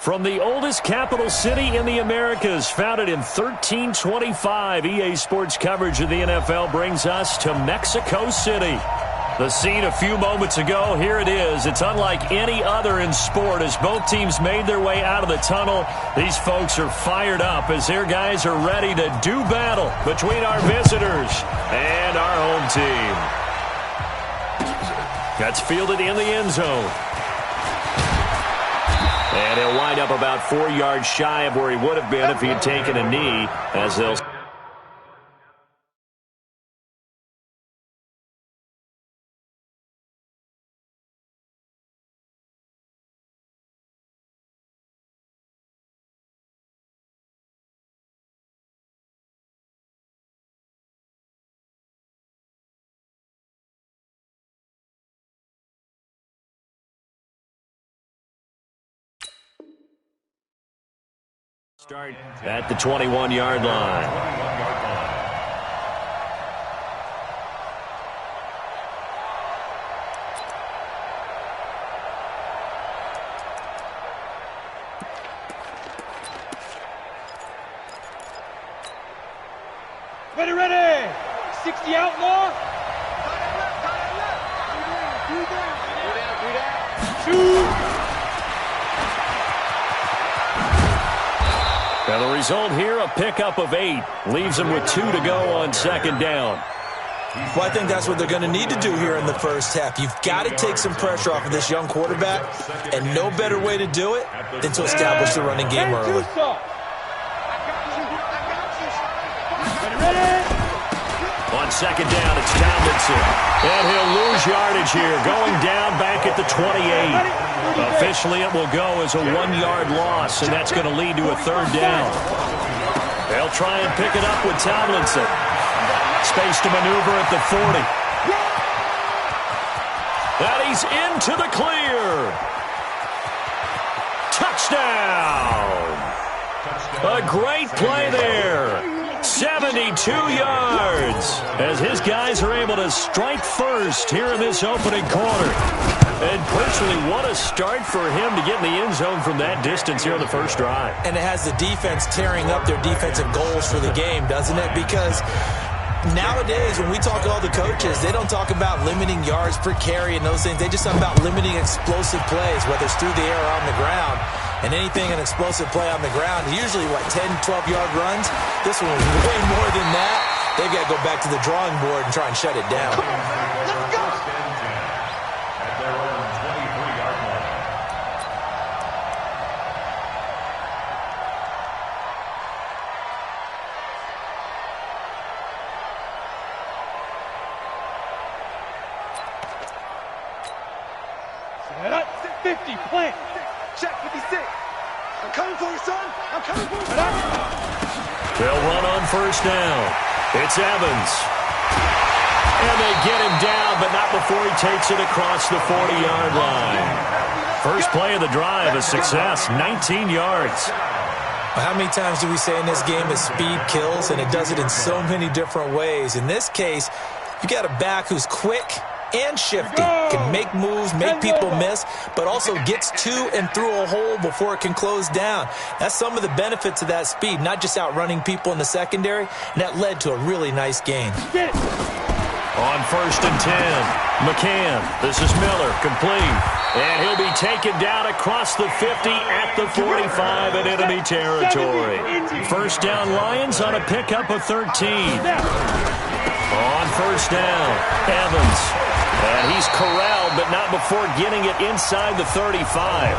From the oldest capital city in the Americas, founded in 1325, EA Sports coverage of the NFL brings us to Mexico City. The scene a few moments ago, here it is. It's unlike any other in sport as both teams made their way out of the tunnel. These folks are fired up as their guys are ready to do battle between our visitors and our home team. That's fielded in the end zone. And he'll wind up about 4 yards shy of where he would have been if he had taken a knee, as they'll... Start at the 21-yard line. Ready! 60 outlaw. Shoot! Now the result here, a pickup of 8. Leaves them with 2 to go on second down. Well, I think that's what they're going to need to do here in the first half. You've got to take some pressure off of this young quarterback, and no better way to do it than to establish the running game early. On second down, it's Tomlinson. And he'll lose yardage here, going down back at the 28. Officially, it will go as a 1-yard loss, and that's going to lead to a third down. They'll try and pick it up with Tomlinson. Space to maneuver at the 40. And he's into the clear. Touchdown! A great play there. 72 yards as his guys are able to strike first here in this opening quarter. And personally, what a start for him to get in the end zone from that distance here on the first drive. And it has the defense tearing up their defensive goals for the game, doesn't it? Because nowadays, when we talk to all the coaches, they don't talk about limiting yards per carry and those things. They just talk about limiting explosive plays, whether it's through the air or on the ground. And anything an explosive play on the ground, usually, 10, 12-yard runs. This one was way more than that. They've got to go back to the drawing board and try and shut it down. Let's go! Set up, 50, plant. Check 56. I'm coming for you, son. I'm coming for you. They'll run on first down. It's Evans. And they get him down, but not before he takes it across the 40-yard line. First play of the drive, a success, 19 yards. How many times do we say in this game that speed kills, and it does it in so many different ways? In this case, you got a back who's quick and shifty, can make moves, make people miss, but also gets to and through a hole before it can close down. That's some of the benefits of that speed, not just outrunning people in the secondary, and that led to a really nice gain. On first and 10, McCann. This is Miller, complete. And he'll be taken down across the 50 at the 45 in enemy territory. First down, Lions on a pickup of 13. On first down, Evans. And he's corralled, but not before getting it inside the 35.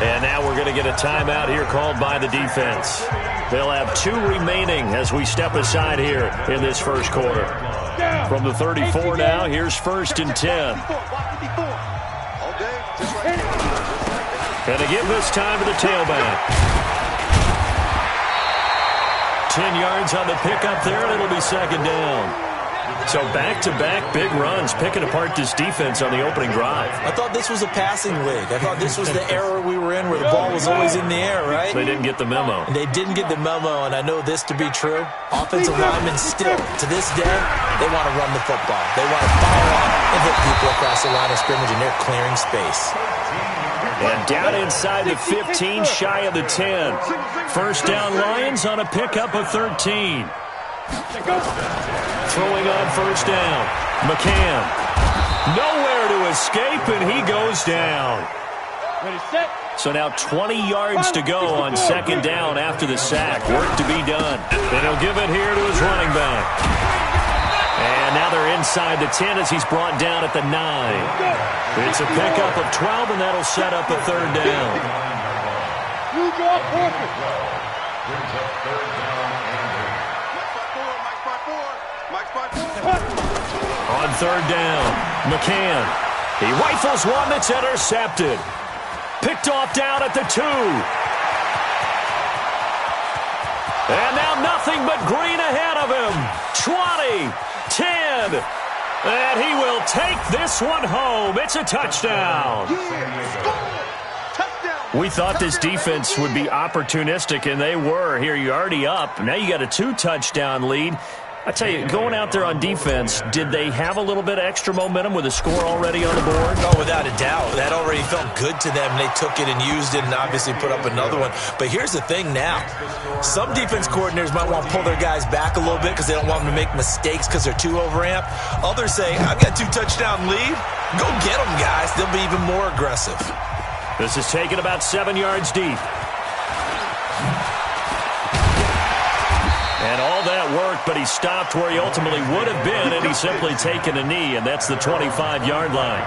And now we're going to get a timeout here called by the defense. They'll have 2 remaining as we step aside here in this first quarter. From the 34 now, here's first and 10. And they give this time to the tailback. 10 yards on the pickup there, and it'll be second down. So back-to-back big runs, picking apart this defense on the opening drive. I thought this was a passing league. I thought this was the era we were in where the ball was always in the air, right? They didn't get the memo. And they didn't get the memo, and I know this to be true. Offensive linemen still, to this day, they want to run the football. They want to fire off and hit people across the line of scrimmage, and they're clearing space. And down inside the 15, shy of the 10. First down Lions on a pickup of 13. Throwing on first down. McCann. Nowhere to escape, and he goes down. Ready, set. So now 20 yards to go on second down after the sack. Work to be done. And he'll give it here to his running back. And now they're inside the 10 as he's brought down at the 9. It's a pickup of 12, and that'll set up a third down. You draw perfect. On third down, McCann. He rifles one that's intercepted. Picked off down at the 2. And now nothing but green ahead of him. 20, 10. And he will take this one home. It's a touchdown. We thought this defense would be opportunistic, and they were. Here, you're already up. Now you got a 2-touchdown lead. I tell you, going out there on defense, did they have a little bit of extra momentum with a score already on the board? Oh, without a doubt. That already felt good to them. They took it and used it and obviously put up another one. But here's the thing now. Some defense coordinators might want to pull their guys back a little bit because they don't want them to make mistakes because they're too overamped. Others say, I've got 2-touchdown lead. Go get them, guys. They'll be even more aggressive. This is taken about 7 yards deep. And all that work, but he stopped where he ultimately would have been, and he's simply taken a knee, and that's the 25-yard line.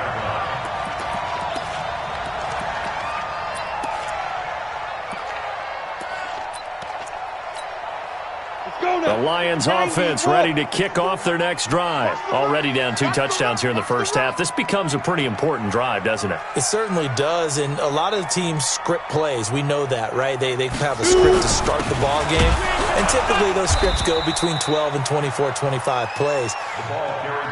The Lions offense ready to kick off their next drive. Already down 2 touchdowns here in the first half. This becomes a pretty important drive, doesn't it? It certainly does, and a lot of the teams script plays. We know that, right? They have a script to start the ball game, and typically those scripts go between 12 and 24, 25 plays.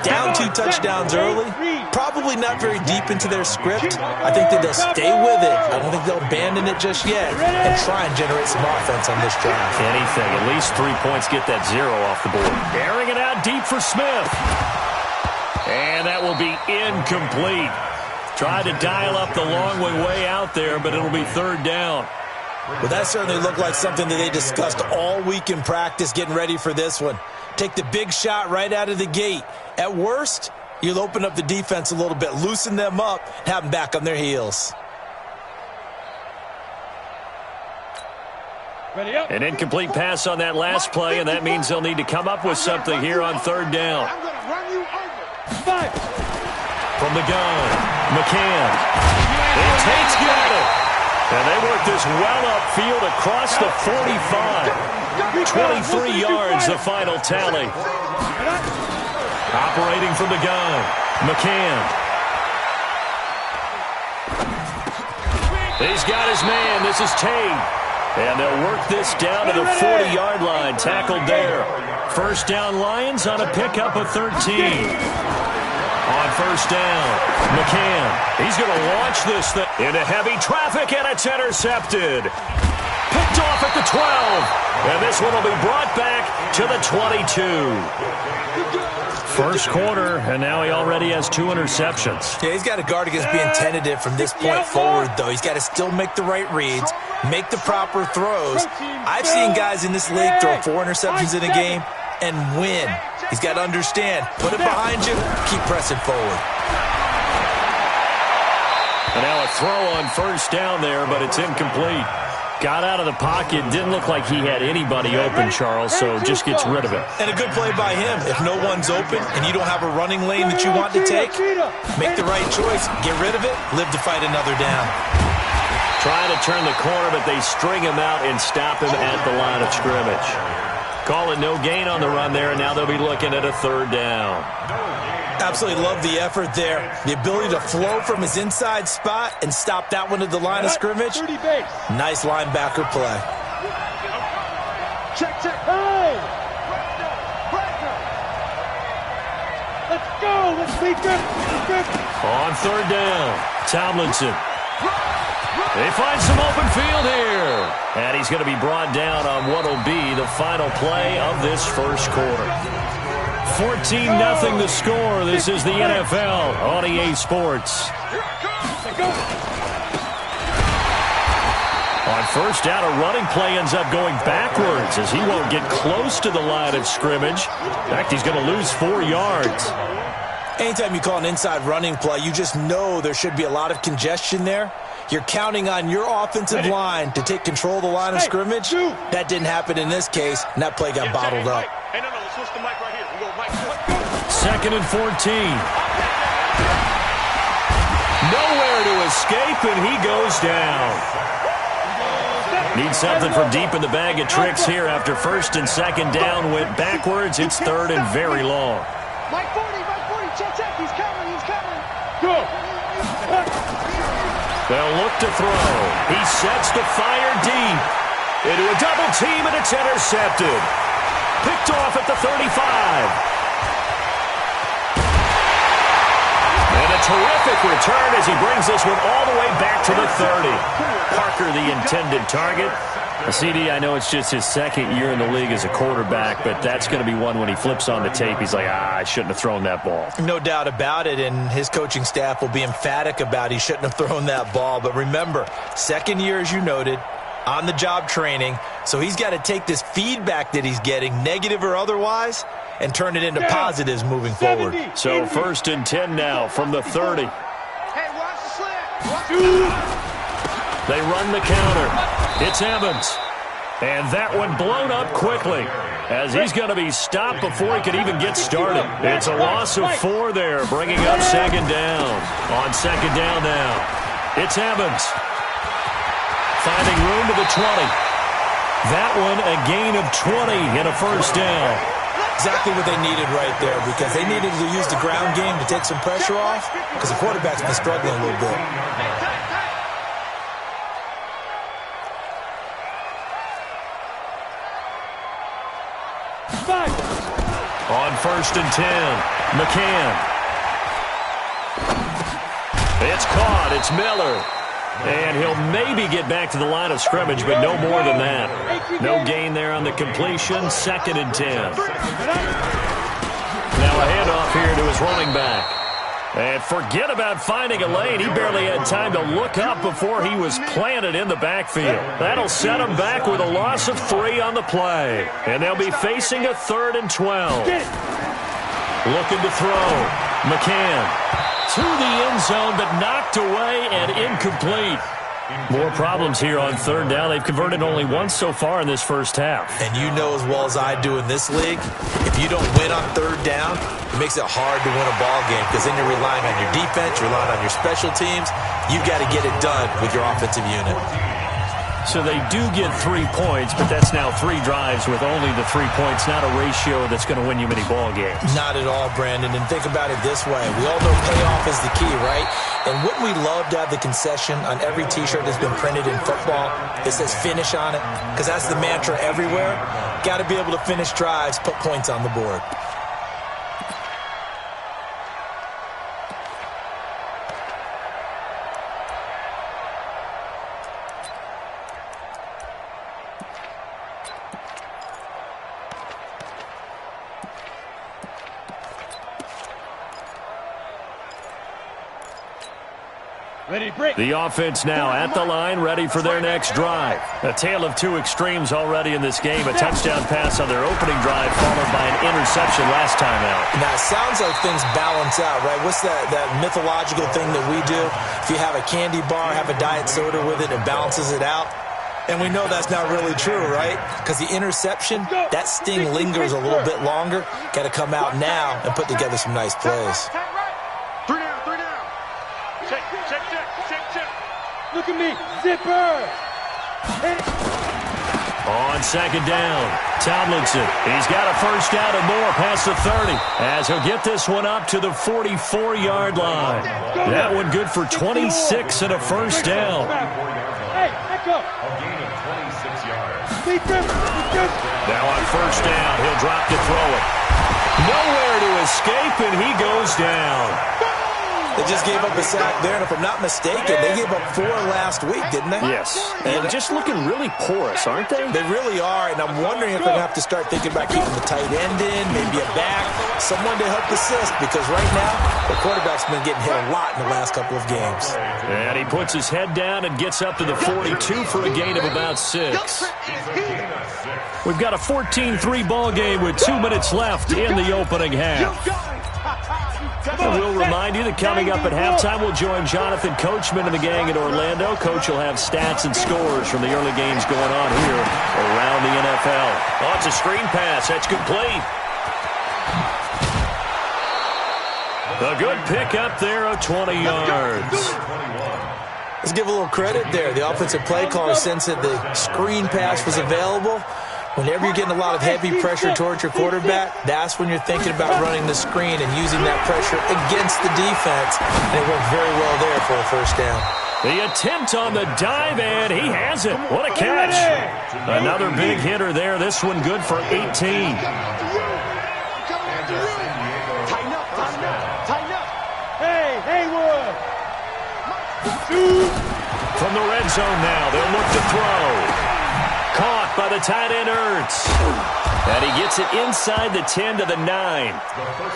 Down 2 touchdowns early, probably not very deep into their script. I think that they'll stay with it. I don't think they'll abandon it just yet and try and generate some offense on this drive. Anything, at least 3 points, get that 0 off the board. Airing it out deep for Smith. And that will be incomplete. Tried to dial up the long way out there, but it'll be third down. Well, that certainly looked like something that they discussed all week in practice getting ready for this one. Take the big shot right out of the gate. At worst, you'll open up the defense a little bit, loosen them up, have them back on their heels. An incomplete pass on that last play, and that means they'll need to come up with something here on third down. From the gun, McCann. It takes good. And they work this well upfield across the 45. 23 yards, the final tally. Operating from the gun, McCann. He's got his man. This is Tate. And they'll work this down to the 40-yard line. Tackled there. First down Lions on a pickup of 13. On first down, McCann. He's going to launch this thing into heavy traffic, and it's intercepted. Picked off at the 12. And this one will be brought back to the 22. First quarter, and now he already has 2 interceptions. Yeah, he's got to guard against being tentative from this point forward, though. He's got to still make the right reads, make the proper throws. I've seen guys in this league throw 4 interceptions in a game and win. He's got to understand, put it behind you, keep pressing forward. And now a throw on first down there, but it's incomplete. Got out of the pocket. Didn't look like he had anybody open, Charles, so just gets rid of it. And a good play by him. If no one's open and you don't have a running lane that you want to take, make the right choice. Get rid of it. Live to fight another down. Trying to turn the corner, but they string him out and stop him at the line of scrimmage. Call it no gain on the run there, and now they'll be looking at a third down. Absolutely love the effort there. The ability to flow from his inside spot and stop that one at the line of scrimmage. Nice linebacker play. Check. Hey! Let's go. Let's beat them. On third down, Tomlinson. They find some open field here. And he's going to be brought down on what will be the final play of this first quarter. 14-0 the score. This is the NFL on EA Sports. On first down, a running play ends up going backwards as he won't get close to the line of scrimmage. In fact, he's going to lose 4 yards. Anytime you call an inside running play, you just know there should be a lot of congestion there. You're counting on your offensive line to take control of the line of scrimmage. That didn't happen in this case, and that play got bottled up. Hey, no, let's switch the mic right here. We'll go mic. Second and 14. Nowhere to escape, and he goes down. Needs something from deep in the bag of tricks here after first and second down went backwards. It's third and very long. Mike 40, check, he's coming. Go. They'll look to throw. He sets the fire deep into a double team, and it's intercepted. Picked off at the 35. And a terrific return as he brings this one all the way back to the 30. Parker, the intended target. CD, I know it's just his second year in the league as a quarterback, but that's going to be one when he flips on the tape. He's like, I shouldn't have thrown that ball. No doubt about it, and his coaching staff will be emphatic about he shouldn't have thrown that ball. But remember, second year, as you noted, on-the-job training, so he's got to take this feedback that he's getting, negative or otherwise, and turn it into positives moving forward. So first and 10 now from the 30. Hey, watch the slant. They run the counter. It's Evans. And that one blown up quickly as he's going to be stopped before he could even get started. It's a loss of 4 there, bringing up second down. On second down now, it's Evans. Finding room to the 20. That one a gain of 20 and a first down. Exactly what they needed right there, because they needed to use the ground game to take some pressure off, because the quarterback's been struggling a little bit. On first and 10, McCann. It's caught. It's Miller. And he'll maybe get back to the line of scrimmage, but no more than that. No gain there on the completion. Second and 10. Now a handoff here to his running back. And forget about finding a lane. He barely had time to look up before he was planted in the backfield. That'll set him back with a loss of 3 on the play. And they'll be facing a 3rd and 12. Looking to throw. McCann to the end zone, but knocked away and incomplete. More problems here on third down. They've converted only once so far in this first half. And you know as well as I do in this league, if you don't win on third down, it makes it hard to win a ball game, because then you're relying on your defense, you're relying on your special teams. You've got to get it done with your offensive unit. So they do get 3 points, but that's now 3 drives with only the 3 points, not a ratio that's going to win you many ball games. Not at all, Brandon. And think about it this way. We all know payoff is the key, right? And wouldn't we love to have the concession on every T-shirt that's been printed in football? It says finish on it, because that's the mantra everywhere. Got to be able to finish drives, put points on the board. The offense now at the line, ready for their next drive. A tale of 2 extremes already in this game. A touchdown pass on their opening drive, followed by an interception last time out. Now, it sounds like things balance out, right? What's that mythological thing that we do? If you have a candy bar, have a diet soda with it, it balances it out. And we know that's not really true, right? Because the interception, that sting lingers a little bit longer. Got to come out now and put together some nice plays. Look at me, zipper! On second down, Tomlinson. He's got a first down and more past the 30 as he'll get this one up to the 44-yard line. That one good for 26 and a first down. Hey, back up! A gain of 26 yards. Now on first down, he'll drop to throw it. Nowhere to escape, and he goes down. They just gave up a sack there, and if I'm not mistaken, they gave up 4 last week, didn't they? Yes, and just looking really porous, aren't they? They really are, and I'm wondering if they're going to have to start thinking about keeping the tight end in, maybe a back, someone to help assist, because right now, the quarterback's been getting hit a lot in the last couple of games. And he puts his head down and gets up to the 42 for a gain of about 6. We've got a 14-3 ball game with 2 minutes left in the opening half. And we'll remind you that coming up at halftime, we'll join Jonathan Coachman and the gang in Orlando. Coach will have stats and scores from the early games going on here around the NFL. Oh, it's a screen pass. That's complete. A good pick up there of 20 yards. Let's give a little credit there. The offensive play caller sensed that the screen pass was available. Whenever you're getting a lot of heavy pressure towards your quarterback, that's when you're thinking about running the screen and using that pressure against the defense. And it worked very well there for a first down. The attempt on the dive, and he has it. What a catch. Another big hitter there. This one good for 18. Tighten up. Hey, Haywood. From the red zone now, they'll look to throw. Caught by the tight end, Ertz. And he gets it inside the 10 to the 9.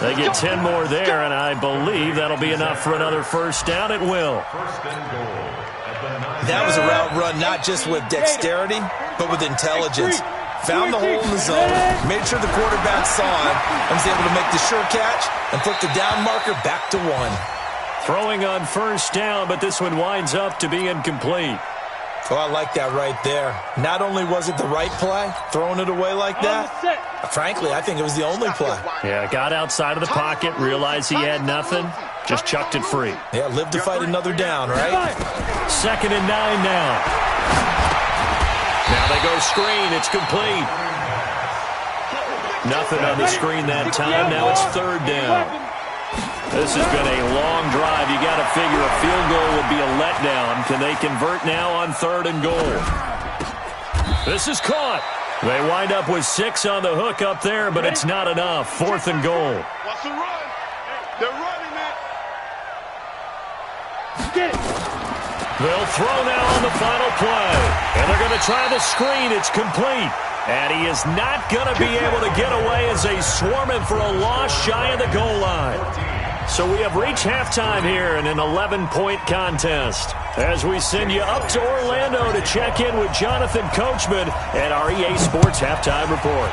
They get 10 more there, and I believe that'll be enough for another first down. It will. That was a route run not just with dexterity, but with intelligence. Found the hole in the zone, made sure the quarterback saw him, and was able to make the sure catch and put the down marker back to 1. Throwing on first down, but this one winds up to be incomplete. Oh, I like that right there. Not only was it the right play, throwing it away like that, frankly, I think it was the only play. Yeah, got outside of the pocket, realized he had nothing, just chucked it free. Yeah, live to fight another down, right? 2nd and 9 now. Now they go screen. It's complete. Nothing on the screen that time. Now it's 3rd down. This has been a long drive. You got to figure a field goal would be a letdown. Can they convert now on 3rd and goal? This is caught. They wind up with 6 on the hook up there, but it's not enough. 4th and goal. Watch the run. They're running, man. Get it. They'll throw now on the final play. And they're going to try the screen. It's complete. And he is not going to be able to get away as they swarm him for a loss shy of the goal line. So we have reached halftime here in an 11-point contest as we send you up to Orlando to check in with Jonathan Coachman and our EA Sports Halftime Report.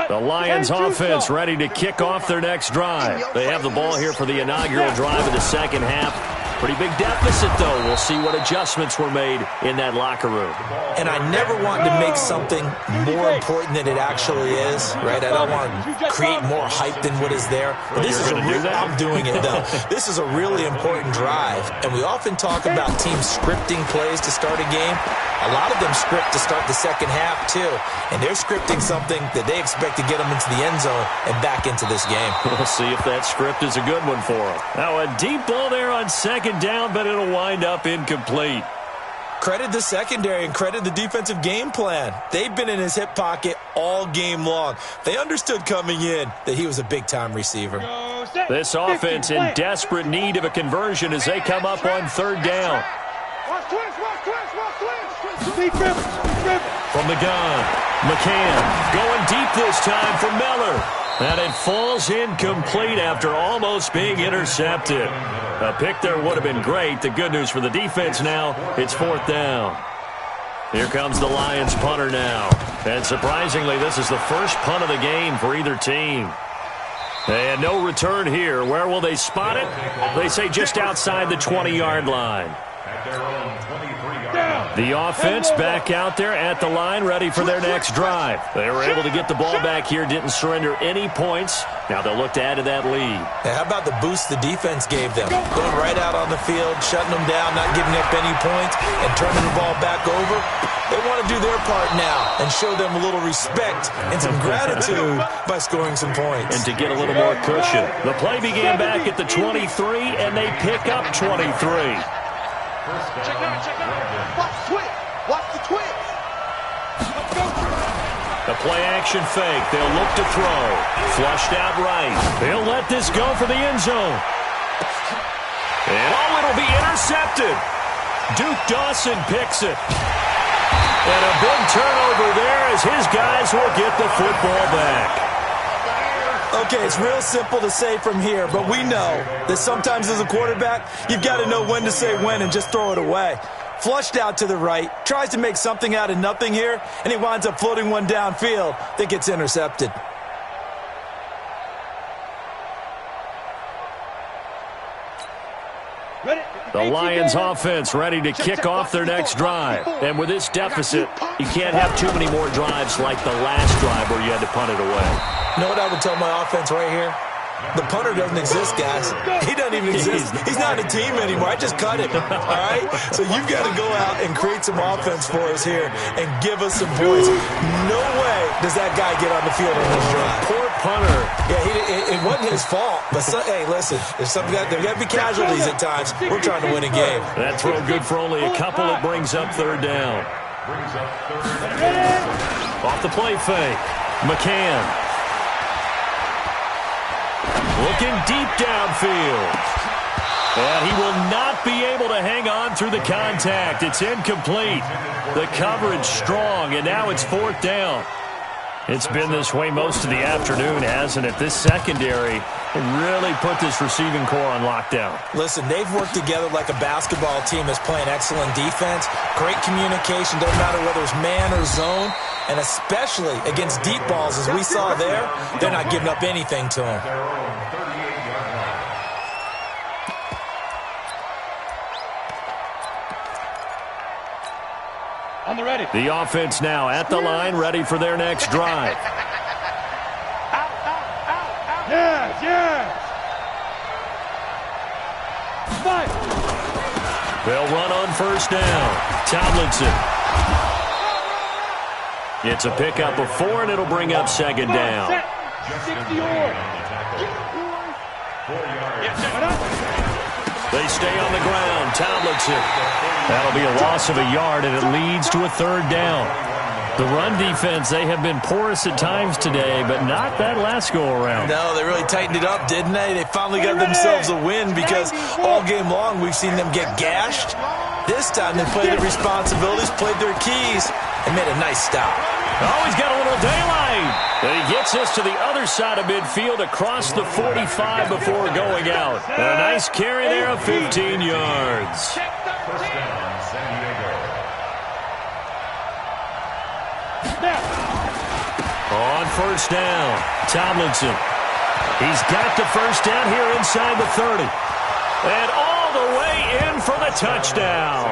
The Lions offense ready to kick off their next drive. They have the ball here for the inaugural drive of the second half. Pretty big deficit, though. We'll see what adjustments were made in that locker room. And I never want to make something more important than it actually is, right? I don't want to create more hype than what is there. But this is I'm doing it, though. This is a really important drive. And we often talk about teams scripting plays to start a game. A lot of them script to start the second half, too. And they're scripting something that they expect to get them into the end zone and back into this game. We'll see if that script is a good one for them. Now, a deep ball there on 2nd down, but it'll wind up incomplete. Credit the secondary and credit the defensive game plan. They've been in his hip pocket all game long. They understood coming in that he was a big-time receiver. This offense in desperate need of a conversion as they come up on 3rd down. From the gun, McCann going deep this time for Miller. And it falls incomplete after almost being intercepted. A pick there would have been great. The good news for the defense now, it's 4th down. Here comes the Lions punter now. And surprisingly, this is the first punt of the game for either team. And no return here. Where will they spot it? They say just outside the 20-yard line. Down. The offense back out there at the line, ready for their next drive. They were able to get the ball back here, didn't surrender any points. Now they'll look to add to that lead. Hey, how about the boost the defense gave them? Going right out on the field, shutting them down, not giving up any points, and turning the ball back over. They want to do their part now and show them a little respect and some gratitude by scoring some points. And to get a little more cushion. The play began back at the 23, and they pick up 23. Check out. Watch the twist. Watch the twist. Let's go. The play action fake. They'll look to throw. Flushed out right. They'll let this go for the end zone. And it'll be intercepted. Duke Dawson picks it. And a big turnover there as his guys will get the football back. Okay, it's real simple to say from here, but we know that sometimes as a quarterback, you've got to know when to say when and just throw it away. Flushed out to the right, tries to make something out of nothing here, and he winds up floating one downfield that gets intercepted. The Lions offense ready to kick off their next drive. And with this deficit, you can't have too many more drives like the last drive where you had to punt it away. You know what I would tell my offense right here? The punter doesn't exist, guys. He doesn't even exist. He's not a team anymore. I just cut him, all right? So you've got to go out and create some offense for us here and give us some points. No way does that guy get on the field on this drive. Poor punter. Yeah, it wasn't his fault. But, hey, listen, there's got to be casualties at times. We're trying to win a game. That throw good for only a couple. It brings up third down. Off the play fake. McCann. Looking deep downfield. And he will not be able to hang on through the contact. It's incomplete. The coverage strong, and now it's fourth down. It's been this way most of the afternoon, hasn't it? This secondary really put this receiving core on lockdown. Listen, they've worked together like a basketball team that's playing excellent defense. Great communication, doesn't matter whether it's man or zone. And especially against deep balls, as we saw there, they're not giving up anything to them. On the ready. The offense now at the line, ready for their next drive. Out. Yes. Five. They'll run on first down. Tomlinson. It's a pickup of 4, and it'll bring up second down. 60-yard. They stay on the ground. Tomlinson. That'll be a loss of a yard, and it leads to a third down. The run defense, they have been porous at times today, but not that last go-around. No, they really tightened it up, didn't they? They finally got themselves a win because all game long we've seen them get gashed. This time they played their responsibilities, played their keys, and made a nice stop. Oh, he's got a little daylight. And he gets us to the other side of midfield across the 45 before going out. And a nice carry there of 15 yards. First down, San Diego. On first down, Tomlinson. He's got the first down here inside the 30. And all the way in for the touchdown.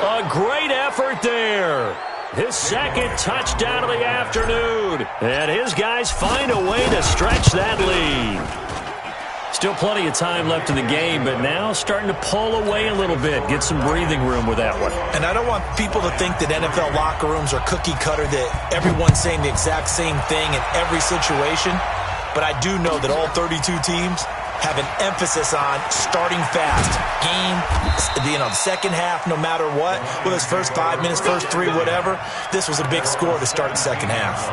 A great effort there. His second touchdown of the afternoon. And his guys find a way to stretch that lead. Still plenty of time left in the game, but now starting to pull away a little bit. Get some breathing room with that one. And I don't want people to think that NFL locker rooms are cookie cutter, that everyone's saying the exact same thing in every situation. But I do know that all 32 teams have an emphasis on starting fast. Game, second half, no matter what. Whether it's first 5 minutes, first 3, whatever. This was a big score to start the second half.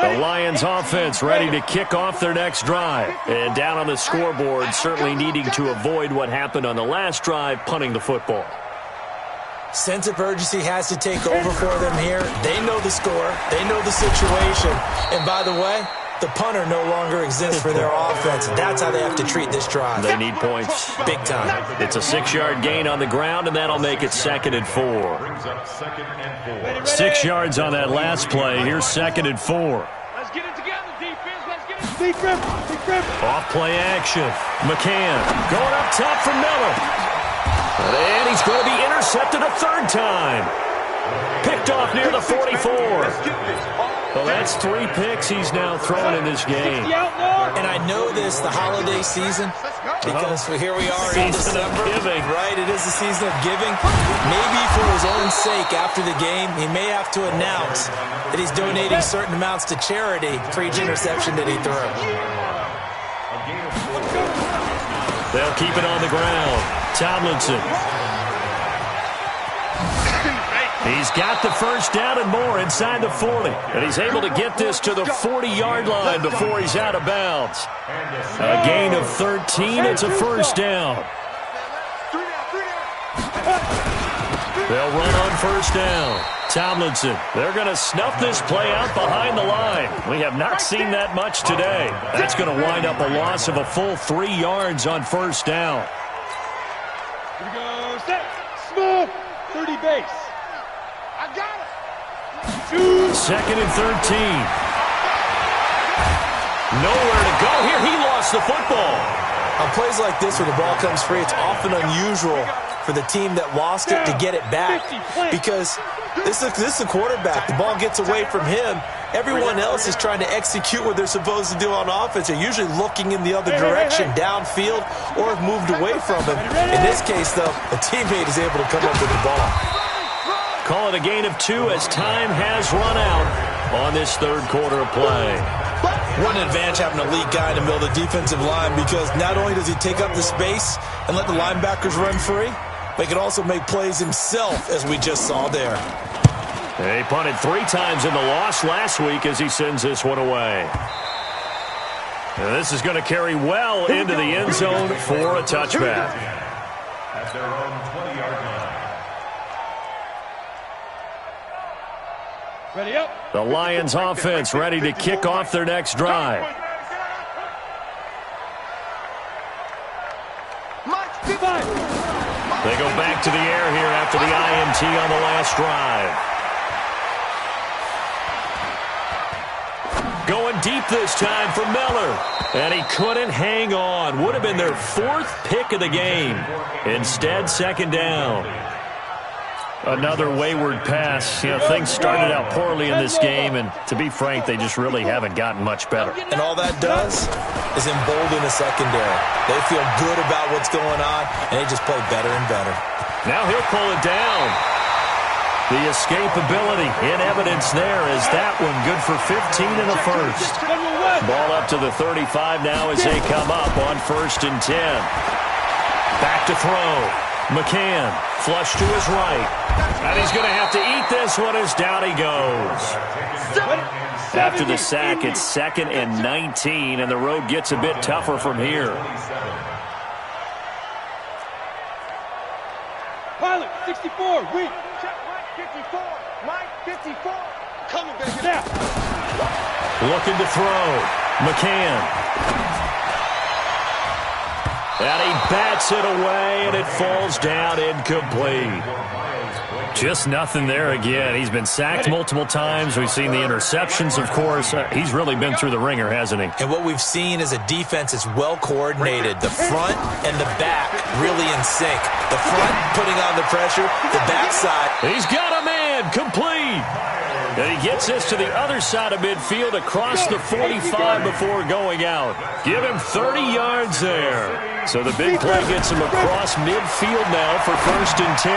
The Lions offense ready to kick off their next drive. And down on the scoreboard, certainly needing to avoid what happened on the last drive, punting the football. Sense of urgency has to take over for them here. They know the score. They know the situation. And by the way, the punter no longer exists for their offense. That's how they have to treat this drive. They need points. Big time. It's a 6-yard gain on the ground, and that'll make it 2nd and 4. 6 yards on that last play. Here's 2nd and 4. Let's get it together, defense. Let's get it. Big grip. Off play action. McCann going up top for Miller. And he's going to be intercepted a third time. Picked off near the 44. Well, that's 3 picks he's now thrown in this game. And I know this, the holiday season, because here we are in December. Giving. Right, it is the season of giving. Maybe for his own sake after the game, he may have to announce that he's donating certain amounts to charity for each interception that he threw. They'll keep it on the ground. Tomlinson. He's got the first down and more inside the 40. And he's able to get this to the 40-yard line before he's out of bounds. A gain of 13. It's a first down. They'll run on first down. Tomlinson. They're going to snuff this play out behind the line. We have not seen that much today. That's going to wind up a loss of a full 3 yards on first down. Here we go. Set. Small. 30 base. I got it. 2nd and 13. Nowhere to go here. He lost the football. On plays like this where the ball comes free, it's often unusual for the team that lost it to get it back, because this is a quarterback. The ball gets away from him. Everyone else is trying to execute what they're supposed to do on offense. They're usually looking in the other direction, downfield, or have moved away from him. In this case, though, a teammate is able to come up with the ball. Call it a gain of 2 as time has run out on this third quarter of play. One advantage having a lead guy in the middle of the defensive line, because not only does he take up the space and let the linebackers run free, but he can also make plays himself, as we just saw there. He punted 3 times in the loss last week as he sends this one away. And this is going to carry well into the end zone for a touchback. At their own 20-yard line. Ready up. The Lions offense ready to kick off their next drive. They go back to the air here after the INT on the last drive. Going deep this time for Miller. And he couldn't hang on. Would have been their 4th pick of the game. Instead, 2nd down. Another wayward pass. You know, things started out poorly in this game, and to be frank, they just really haven't gotten much better. And all that does is embolden the secondary. They feel good about what's going on, and they just play better and better. Now he'll pull it down. The escapability in evidence there as that one good for 15 in the first. Ball up to the 35 now as they come up on 1st and 10. Back to throw. McCann, flush to his right. And he's going to have to eat this one as down he goes. After the sack, it's 2nd and 19, and the road gets a bit tougher from here. Pilot, 64, weak. Check Mike 54. Mike 54. Coming, baby. Now. Looking to throw. McCann. And he bats it away, and it falls down incomplete. Just nothing there again. He's been sacked multiple times. We've seen the interceptions, of course. He's really been through the ringer, hasn't he? And what we've seen is a defense that's well coordinated. The front and the back really in sync. The front putting on the pressure, the backside. He's got a man, complete. And he gets this to the other side of midfield across the 45 before going out. Give him 30 yards there. So the big play gets him across midfield now for 1st and 10.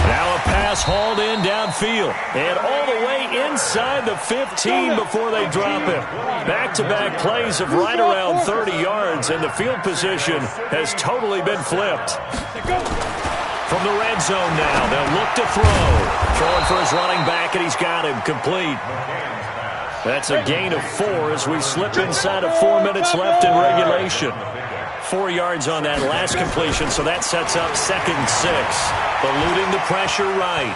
Now a pass hauled in downfield and all the way inside the 15 before they drop it. Back-to-back plays of right around 30 yards, and the field position has totally been flipped. From the red zone now, they'll look to throw. Throwing for his running back, and he's got him complete. That's a gain of 4 as we slip inside of 4 minutes left in regulation. 4 yards on that last completion, so that sets up 2nd and 6. Eluding the pressure right.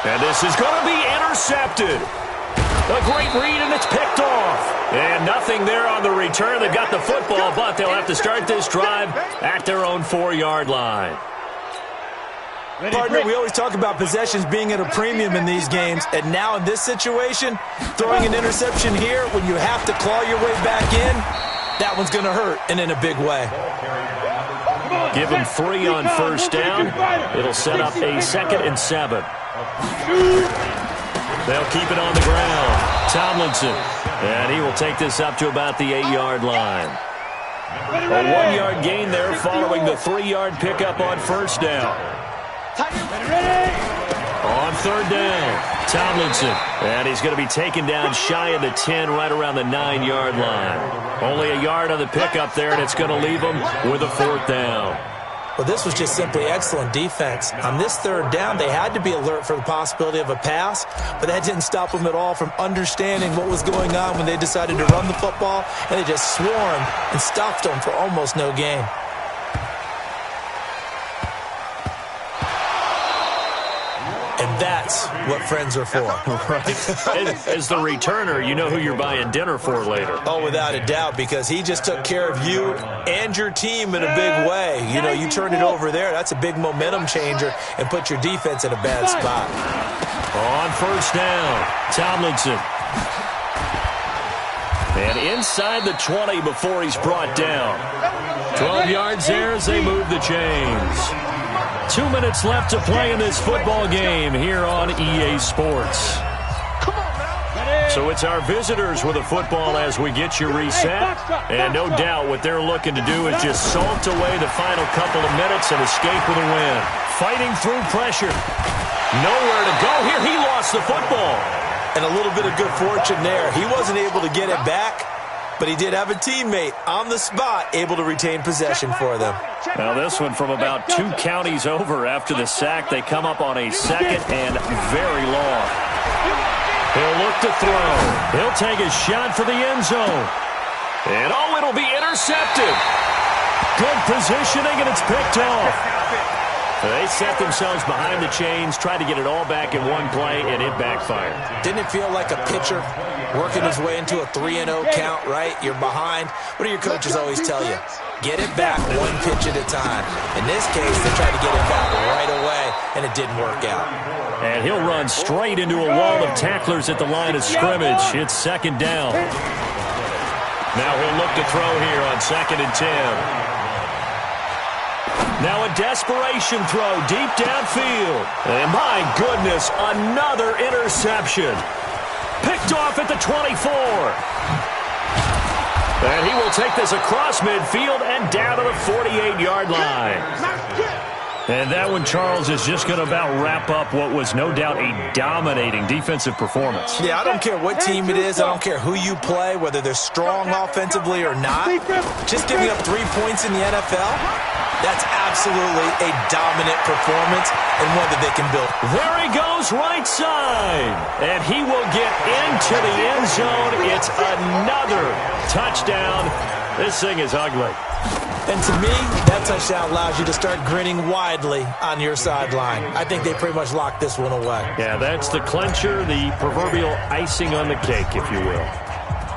And this is going to be intercepted. A great read, and it's picked off. And nothing there on the return. They've got the football, but they'll have to start this drive at their own 4-yard line. Partner, we always talk about possessions being at a premium in these games, and now in this situation, throwing an interception here when you have to claw your way back in, that one's going to hurt, and in a big way. Give them 3 on first down. It'll set up a 2nd and 7. They'll keep it on the ground. Tomlinson. And he will take this up to about the 8-yard line. A 1-yard gain there following the 3-yard pickup on first down. On third down, Tomlinson. And he's going to be taken down shy of the 10, right around the 9-yard line. Only a yard on the pickup there, and it's going to leave him with a 4th down. Well, this was just simply excellent defense. On this third down, they had to be alert for the possibility of a pass, but that didn't stop them at all from understanding what was going on when they decided to run the football, and they just swarmed and stopped them for almost no gain. And that's what friends are for. Right. As the returner, you know who you're buying dinner for later. Oh, without a doubt, because he just took care of you and your team in a big way. You know, you turned it over there. That's a big momentum changer and put your defense in a bad spot. On first down, Tomlinson. And inside the 20 before he's brought down. 12 yards there as they move the chains. 2 minutes left to play in this football game here on EA Sports. So it's our visitors with a football as we get you reset. And no doubt what they're looking to do is just salt away the final couple of minutes and escape with a win. Fighting through pressure. Nowhere to go here. He lost the football. And a little bit of good fortune there. He wasn't able to get it back, but he did have a teammate on the spot able to retain possession for them. Now this one from about 2 counties over after the sack. They come up on a 2nd and very long. He'll look to throw. He'll take a shot for the end zone. And oh, it'll be intercepted. Good positioning, and it's picked off. They set themselves behind the chains, tried to get it all back in one play, and it backfired. Didn't it feel like a pitcher working his way into a 3-0 count, right? You're behind. What do your coaches always tell you? Get it back one pitch at a time. In this case, they tried to get it back right away, and it didn't work out. And he'll run straight into a wall of tacklers at the line of scrimmage. It's 2nd down. Now he'll look to throw here on 2nd and 10. Now a desperation throw deep downfield. And my goodness, another interception. Picked off at the 24. And he will take this across midfield and down to the 48-yard line. And that one, Charles, is just going to about wrap up what was no doubt a dominating defensive performance. Yeah, I don't care what team it is. I don't care who you play, whether they're strong offensively or not. Just giving up 3 points in the NFL, that's absolutely a dominant performance and one that they can build. There he goes, right side. And he will get into the end zone. It's another touchdown. This thing is ugly. And to me, that touchdown allows you to start grinning widely on your sideline. I think they pretty much locked this one away. Yeah, that's the clincher, the proverbial icing on the cake, if you will.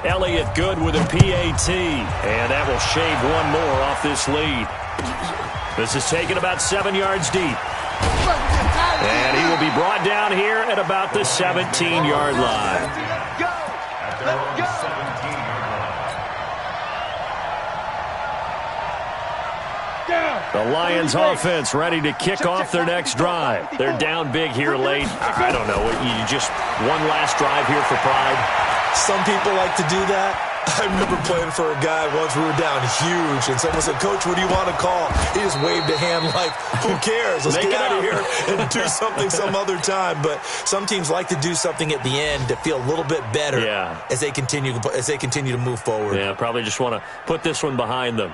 Elliott good with a PAT, and that will shave one more off this lead. This is taken about 7 yards deep. And he will be brought down here at about the 17-yard line. Let's go. The Lions offense ready to kick off their next drive. They're down big here late. I don't know. You just one last drive here for pride? Some people like to do that. I remember playing for a guy once. We were down huge, and someone said, "Coach, what do you want to call?" He just waved a hand like, "Who cares? Let's get out of here and do something some other time." But some teams like to do something at the end to feel a little bit better as they continue to move forward. Yeah, probably just want to put this one behind them.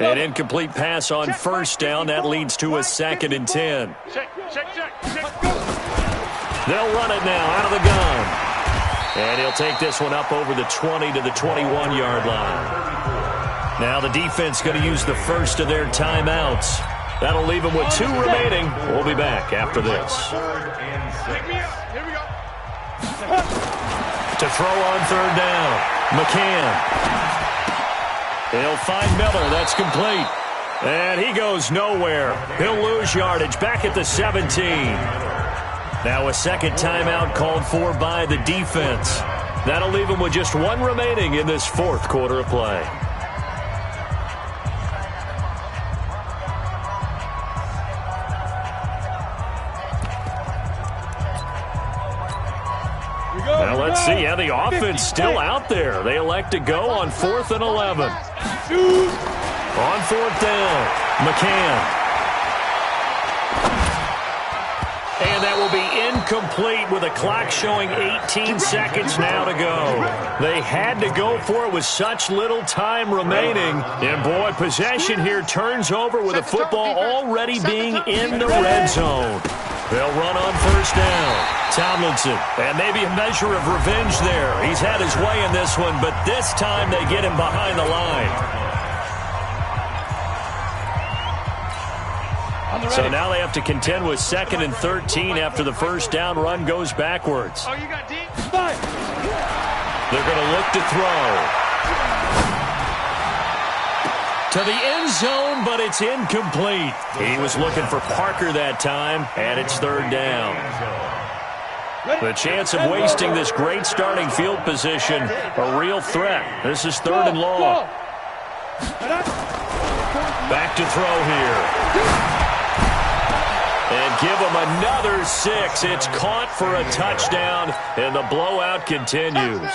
An incomplete pass on first down. That leads to a 2nd and 10. They'll run it now out of the gun. And he'll take this one up over the 20 to the 21-yard line. Now the defense going to use the first of their timeouts. That'll leave them with 2 remaining. We'll be back after this. To throw on third down, McCann. They'll find Miller. That's complete. And he goes nowhere. He'll lose yardage back at the 17. Now a second timeout called for by the defense. That'll leave him with just one remaining in this fourth quarter of play. Now let's see. Yeah, the offense still out there. They elect to go on 4th and 11. On 4th down, McCann. And that will be incomplete with a clock showing 18 seconds now to go. They had to go for it with such little time remaining. And, boy, possession here turns over with the football already being in the red zone. They'll run on 1st down. Tomlinson, and maybe a measure of revenge there. He's had his way in this one, but this time they get him behind the line. So now they have to contend with 2nd and 13 after the 1st down run goes backwards. Oh, you got deep? They're going to look to throw. To the end zone, but it's incomplete. He was looking for Parker that time, and it's 3rd down. The chance of wasting this great starting field position, a real threat. This is 3rd and long. Back to throw here. And give them another 6. It's caught for a touchdown, and the blowout continues.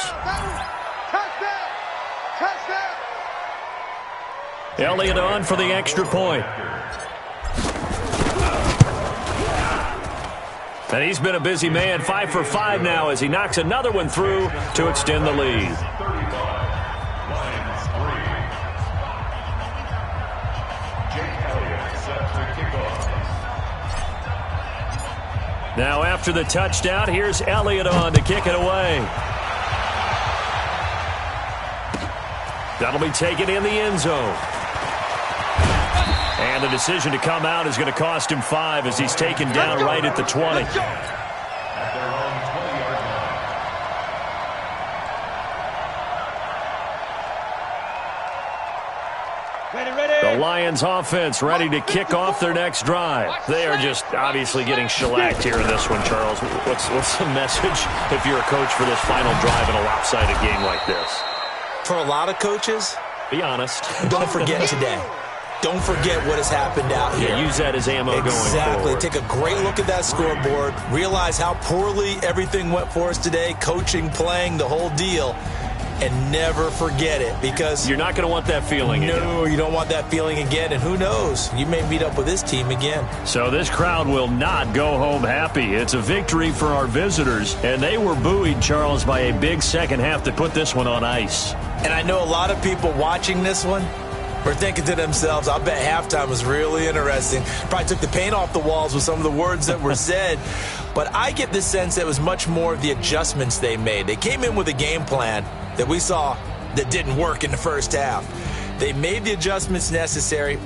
Elliott on for the extra point. And he's been a busy man, 5 for 5 now as he knocks another one through to extend the lead. Now after the touchdown, here's Elliott on to kick it away. That'll be taken in the end zone. And the decision to come out is going to cost him 5 as he's taken down right at the 20. The Lions offense ready to kick off their next drive. They are just obviously getting shellacked here in this one, Charles. What's the message if you're a coach for this final drive in a lopsided game like this? For a lot of coaches, be honest. Don't forget today. Don't forget what has happened out here. Yeah, use that as ammo going forward. Exactly. Take a great look at that scoreboard. Realize how poorly everything went for us today. Coaching, playing, the whole deal. And never forget it, because you're not going to want that feeling again. No, you don't want that feeling again. And who knows? You may meet up with this team again. So this crowd will not go home happy. It's a victory for our visitors. And they were buoyed, Charles, by a big second half to put this one on ice. And I know a lot of people watching this one were thinking to themselves, I bet halftime was really interesting. Probably took the paint off the walls with some of the words that were said. But I get the sense that it was much more of the adjustments they made. They came in with a game plan that we saw that didn't work in the first half. They made the adjustments necessary.